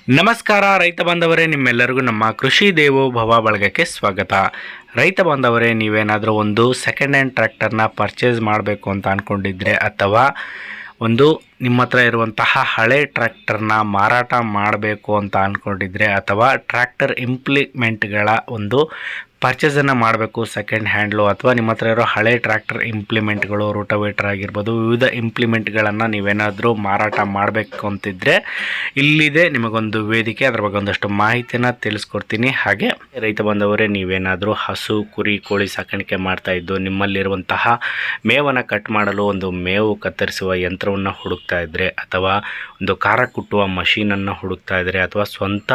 ನಮಸ್ಕಾರ ರೈತ ಬಾಂಧವರೇ, ನಿಮ್ಮೆಲ್ಲರಿಗೂ ನಮ್ಮ ಕೃಷಿ ದೇವೋ ಭವ ಬಳಗಕ್ಕೆ ಸ್ವಾಗತ. ರೈತ ಬಾಂಧವರೇ, ನೀವೇನಾದರೂ ಒಂದು ಸೆಕೆಂಡ್ ಹ್ಯಾಂಡ್ ಟ್ರ್ಯಾಕ್ಟರ್ನ ಪರ್ಚೇಸ್ ಮಾಡಬೇಕು ಅಂತ ಅಂದ್ಕೊಂಡಿದ್ರೆ ಅಥವಾ ಒಂದು ನಿಮ್ಮ ಹತ್ರ ಇರುವಂತಹ ಹಳೆ ಟ್ರ್ಯಾಕ್ಟರ್ನ ಮಾರಾಟ ಮಾಡಬೇಕು ಅಂತ ಅಂದ್ಕೊಂಡಿದ್ರೆ ಅಥವಾ ಟ್ರ್ಯಾಕ್ಟರ್ ಇಂಪ್ಲಿಮೆಂಟ್ಗಳ ಒಂದು ಪರ್ಚೇಸನ್ನು ಮಾಡಬೇಕು ಸೆಕೆಂಡ್ ಹ್ಯಾಂಡ್ಲು, ಅಥವಾ ನಿಮ್ಮ ಹತ್ರ ಇರೋ ಹಳೆ ಟ್ರ್ಯಾಕ್ಟರ್ ಇಂಪ್ಲಿಮೆಂಟ್ಗಳು, ರೋಟೋವೇಟರ್ ಆಗಿರ್ಬೋದು, ವಿವಿಧ ಇಂಪ್ಲಿಮೆಂಟ್ಗಳನ್ನು ನೀವೇನಾದರೂ ಮಾರಾಟ ಮಾಡಬೇಕು ಅಂತಿದ್ದರೆ ಇಲ್ಲಿದೆ ನಿಮಗೊಂದು ವೇದಿಕೆ. ಅದರ ಬಗ್ಗೆ ಒಂದಷ್ಟು ಮಾಹಿತಿಯನ್ನು ತಿಳಿಸ್ಕೊಡ್ತೀನಿ. ಹಾಗೆ ರೈತ ಬಾಂಧವರೇ, ನೀವೇನಾದರೂ ಹಸು, ಕುರಿ, ಕೋಳಿ ಸಾಕಾಣಿಕೆ ಮಾಡ್ತಾಯಿದ್ದು ನಿಮ್ಮಲ್ಲಿರುವಂತಹ ಮೇವನ್ನು ಕಟ್ ಮಾಡಲು ಒಂದು ಮೇವು ಕತ್ತರಿಸುವ ಯಂತ್ರವನ್ನು ಹುಡುಕ್ತಾ ಇದ್ದರೆ, ಅಥವಾ ಒಂದು ಖಾರ ಕುಟ್ಟುವ ಮಷೀನನ್ನು ಹುಡುಕ್ತಾ ಇದ್ದರೆ, ಅಥವಾ ಸ್ವಂತ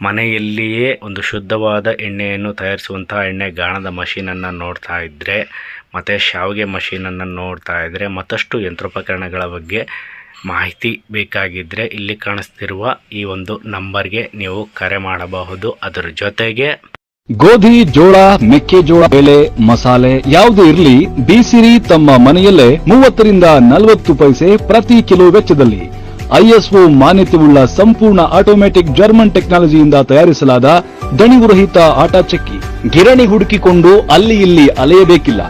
ಮನೆಯಲ್ಲಿಯೇ ಒಂದು ಶುದ್ಧವಾದ ಎಣ್ಣೆಯನ್ನು ತಯಾರಿಸುವಂಥ ಎಣ್ಣೆ ಗಾಣದ ಮಷೀನನ್ನು ನೋಡ್ತಾ ಇದ್ದರೆ, ಮತ್ತು ಶಾವಿಗೆ ಮಷೀನನ್ನು ನೋಡ್ತಾ ಇದ್ದರೆ, ಮತ್ತಷ್ಟು ಯಂತ್ರೋಪಕರಣಗಳ ಬಗ್ಗೆ ಮಾಹಿತಿ ಬೇಕಾಗಿದ್ದರೆ ಇಲ್ಲಿ ಕಾಣಿಸ್ತಿರುವ ಈ ಒಂದು ನಂಬರ್ಗೆ ನೀವು ಕರೆ ಮಾಡಬಹುದು. ಅದರ ಜೊತೆಗೆ ಗೋಧಿ, ಜೋಳ, ಮೆಕ್ಕೆಜೋಳ, ಬೇಳೆ, ಮಸಾಲೆ ಯಾವುದೇ ಇರಲಿ, ಬಿಸಿರಿ ತಮ್ಮ ಮನೆಯಲ್ಲೇ 30 ರಿಂದ 40 ಪೈಸೆ ಪ್ರತಿ ಕಿಲೋ ವೆಚ್ಚದಲ್ಲಿ ಐಎಸ್ಒ ಮಾನ್ಯತೆಯುಳ್ಳ ಸಂಪೂರ್ಣ ಆಟೋಮ್ಯಾಟಿಕ್ ಜರ್ಮನ್ ಟೆಕ್ನಾಲಜಿಯಿಂದ ತಯಾರಿಸಲಾದ ದಣಿವುರಹಿತ ಆಟಾ ಚಕ್ಕಿ. ಗಿರಣಿ ಹುಡುಕಿಕೊಂಡು ಅಲ್ಲಿ ಇಲ್ಲಿ ಅಲೆಯಬೇಕಿಲ್ಲ.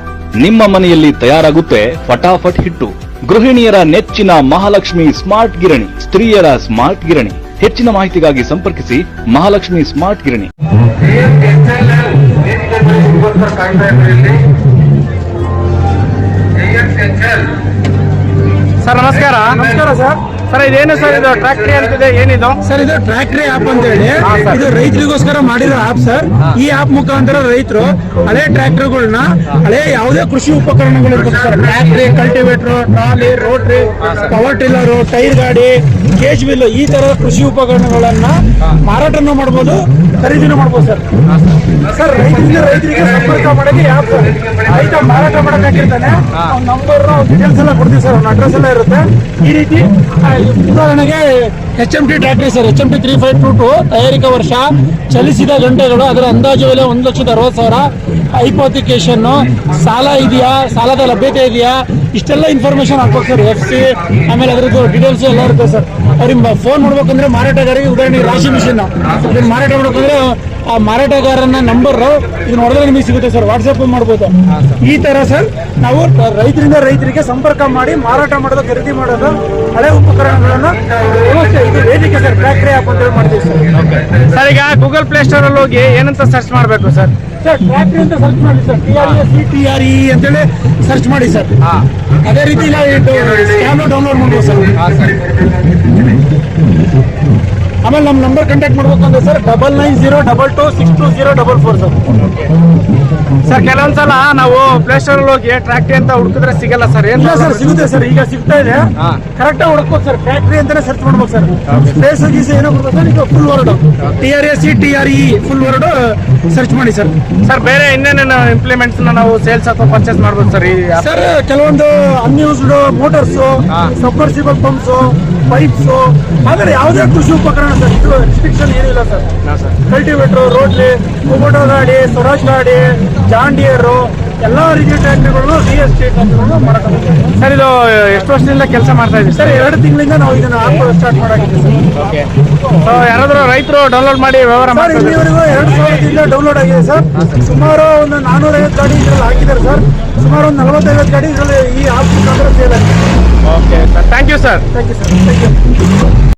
ನಿಮ್ಮ ಮನೆಯಲ್ಲಿ ತಯಾರಾಗುತ್ತೆ ಫಟಾಫಟ್ ಹಿಟ್ಟು. ಗೃಹಿಣಿಯರ ನೆಚ್ಚಿನ ಮಹಾಲಕ್ಷ್ಮಿ ಸ್ಮಾರ್ಟ್ ಗಿರಣಿ, ಸ್ತ್ರೀಯರ ಸ್ಮಾರ್ಟ್ ಗಿರಣಿ. ಹೆಚ್ಚಿನ ಮಾಹಿತಿಗಾಗಿ ಸಂಪರ್ಕಿಸಿ ಮಹಾಲಕ್ಷ್ಮಿ ಸ್ಮಾರ್ಟ್ ಗಿರಣಿ. ಸರ್ ನಮಸ್ಕಾರ. ನಮಸ್ಕಾರ ಸರ್. ಸರ್ ಇದೇನು ಸರ್, ಇದು ಟ್ರ್ಯಾಕ್ಟ್ರಿ ಅಂತಿದೆ, ಏನಿದು ಸರ್? ಇದು ಟ್ರ್ಯಾಕ್ಟ್ರಿ ಆಪ್ ಅಂತ ಹೇಳಿ ಇದು ರೈತರಿಗೋಸ್ಕರ ಮಾಡಿರೋ ಆಪ್ ಸರ್. ಈ ಆಪ್ ಮುಖಾಂತರ ರೈತರು ಹಳೆ ಟ್ರ್ಯಾಕ್ಟರ್ಗಳನ್ನ, ಹಳೆ ಯಾವುದೇ ಕೃಷಿ ಉಪಕರಣಗಳು ಇರ್ಬೋದು ಸರ್, ಟ್ರ್ಯಾಕ್ಟ್ರಿ, cultivator, trolley, rotary, power tiller, tyre ಗಾಡಿ, ಕೇಜ್ ಬಿಲ್, ಈ ತರ ಕೃಷಿ ಉಪಕರಣಗಳನ್ನ ಮಾರಾಟನೂ ಮಾಡ್ಬೋದು, ಖರೀದಿನೂ ಮಾಡ್ಬೋದು ಸರ್. ಸರ್ ರೈತರಿಂದ ರೈತರಿಗೆ ಸಂಪರ್ಕ ಮಾಡೋಕೆ ಆಪ್ ಸರ್. ರೈತ ಮಾರಾಟ ಮಾಡಕ್ಕಾಗಿರ್ತಾನೆ, ಅವ್ನ ನಂಬರ್, ಡೀಟೇಲ್ಸ್ ಎಲ್ಲ ಕೊಡ್ತೀವಿ ಸರ್, ಅವ್ನ ಅಡ್ರೆಸ್ ಎಲ್ಲ ಇರುತ್ತೆ. ಈ ರೀತಿ ಉದಾಹರಣೆಗೆ HMT ಟ್ರ್ಯಾಕ್ಟರ್ ಸರ್, HMT 3522 ತಯಾರಿಕಾ ವರ್ಷ, ಚಲಿಸಿದ ಗಂಟೆಗಳು, ಅದರ ಅಂದಾಜು ಬೆಲೆ 1,60,000, ಹೈಪೋಥಿಕೇಶನ್, ಸಾಲ ಇದೆಯಾ, ಸಾಲದ ಲಭ್ಯತೆ ಇದೆಯಾ, ಇಷ್ಟೆಲ್ಲ ಇನ್ಫಾರ್ಮೇಶನ್ ಹಾಕ್ಬೇಕು ಸರ್. FC ಆಮೇಲೆ ಅದ್ರದ್ದು ಡೀಟೇಲ್ಸ್ ಎಲ್ಲ ಇರುತ್ತೆ ಸರ್. ಅವ್ರಿಗೆ ಫೋನ್ ಮಾಡ್ಬೇಕಂದ್ರೆ ಮಾರಾಟಗಾರರಿಗೆ, ಉದಾಹರಣೆಗೆ ರಾಶಿ ಮಿಷಿನ್ ಮಾರಾಟ ಮಾಡ್ಬೇಕಂದ್ರೆ ಆ ಮಾರಾಟಗಾರನ ನಂಬರ್ ಇದನ್ನ ಹೊಡೆದ್ರೆ ನಿಮಗೆ ಸಿಗುತ್ತೆ ಸರ್. ವಾಟ್ಸಪ್ ಮಾಡ್ಬೋದು. ಈ ತರ ಸರ್ ನಾವು ರೈತರಿಂದ ರೈತರಿಗೆ ಸಂಪರ್ಕ ಮಾಡಿ ಮಾರಾಟ ಮಾಡೋದು, ಖರೀದಿ ಮಾಡೋದು, ಹಳೆ ಉಪಕರಣಗಳನ್ನು ಇದು ವೇದಿಕೆ ಸರ್. ಟ್ರ್ಯಾಕ್ಟ್ರಿ ಆಪ್ ಅಂತ ಹೇಳಿ ಮಾಡ್ತೀವಿ ಸರ್. ಸರ್ ಈಗ ಗೂಗಲ್ ಪ್ಲೇ ಸ್ಟೋರ್ ಅಲ್ಲಿ ಹೋಗಿ ಏನಂತ ಸರ್ಚ್ ಮಾಡಬೇಕು ಸರ್? ಸರ್ ಟ್ರ್ಯಾಕ್ಟ್ರಿ ಅಂತ ಸರ್ಚ್ ಮಾಡಿ ಸರ್. TRE ಅಂತೇಳಿ ಸರ್ಚ್ ಮಾಡಿ ಸರ್. ಅದೇ ರೀತಿ ಸ್ಕ್ಯಾನ್ ಡೌನ್ಲೋಡ್ ಮಾಡ್ಬೋದು ಸರ್. ಆಮೇಲೆ ನಮ್ಮ ನಂಬರ್ ಕಾಂಟ್ಯಾಕ್ಟ್ ಮಾಡ್ಬೇಕು ಅಂದ್ರೆ ಸರ್ 9902262044 ಸರ್. ಸರ್ ಕೆಲವೊಂದ್ಸಲ ನಾವು ಪ್ಲೇ ಸ್ಟೋರ್ ಅಲ್ಲಿ ಹೋಗಿ ಟ್ರ್ಯಾಕ್ಟ್ರಿ ಅಂತ ಹುಡುಕಿದ್ರೆ ಸಿಗಲ್ಲ ಸರ್. ಇಲ್ಲ ಸರ್, ಸಿಗುತ್ತೆ ಸರ್. ಈಗ ಸಿಗ್ತಾ ಇದೆ. ಕರೆಕ್ಟ್ ಆಗಿ ಹುಡುಕ್ಬೋದು ಸರ್. ಟ್ರ್ಯಾಕ್ಟ್ರಿ ಅಂತಾನೆ ಸರ್ಚ್ ಮಾಡ್ಬೇಕು ಸರ್. ಸ್ಪೇಸ್ ಗೀಸ್ ಏನೋ ಕೊಡ್ಬೇಕು ಸರ್. ಈಗ full word TRE full word search ಮಾಡಿ ಸರ್. ಸರ್ ಬೇರೆ ಇನ್ನೇನೇನು ಇಂಪ್ಲಿಮೆಂಟ್ಸ್ ನಾವು ಸೇಲ್ಸ್ ಅಥವಾ ಪರ್ಚೇಸ್ ಮಾಡ್ಬೋದು ಸರ್? ಸರ್ ಕೆಲವೊಂದು unused motors, submersible pumps, pipes, ಆದರೆ ಯಾವುದೇ ಕೃಷಿ ಉಪಕರಣ ಸರ್. ಇದು ರಿಸ್ಟ್ರಿಕ್ಷನ್ ಏನಿಲ್ಲ ಸರ್. ಕಲ್ಟಿವೇಟರ್, ರೋಟ್ಲಿ, ಕುಬೋಟಾ ಗಾಡಿ, ಸ್ವರಾಜ್ ಗಾಡಿ, ಜಾನ್ ಡಿಯರ್, ಎಲ್ಲಾ ರೀತಿಯ ಟ್ರ್ಯಾಕ್ಟರ್ಗಳನ್ನು DST ಟ್ರ್ಯಾಕ್ಟರ್ಗಳನ್ನು ಮಾರಾಟ ಮಾಡ್ತೀವಿ ಸರ್. ಇದು ಎಷ್ಟು ವರ್ಷದಿಂದ ಕೆಲಸ ಮಾಡ್ತಾ ಇದ್ದೀವಿ ಸರ್? 2 ತಿಂಗಳಿಂದ ನಾವು ಇದನ್ನ ಆಪ್ ಸ್ಟಾರ್ಟ್ ಮಾಡಾಕಿದ್ದೀವಿ ಸರ್. ಯಾರಾದರೂ ರೈತರು ಡೌನ್ಲೋಡ್ ಮಾಡಿ ವ್ಯವಹಾರ ಸರ್? ಇಲ್ಲಿವರೆಗೂ 2,000ದಿಂದ ಡೌನ್ಲೋಡ್ ಆಗಿದೆ ಸರ್. ಸುಮಾರು ಒಂದು 450 ಗಾಡಿ ಇದರಲ್ಲಿ ಹಾಕಿದ್ದಾರೆ ಸರ್. ಸುಮಾರು ಒಂದು 40-50 ಗಾಡಿ ಇದರಲ್ಲಿ ಈ ಆಪ್ ಮುಖಾಂತರ ಸೇಲ್ ಆಗಿದೆ. Okay sir, thank you sir. Thank you sir. Thank you.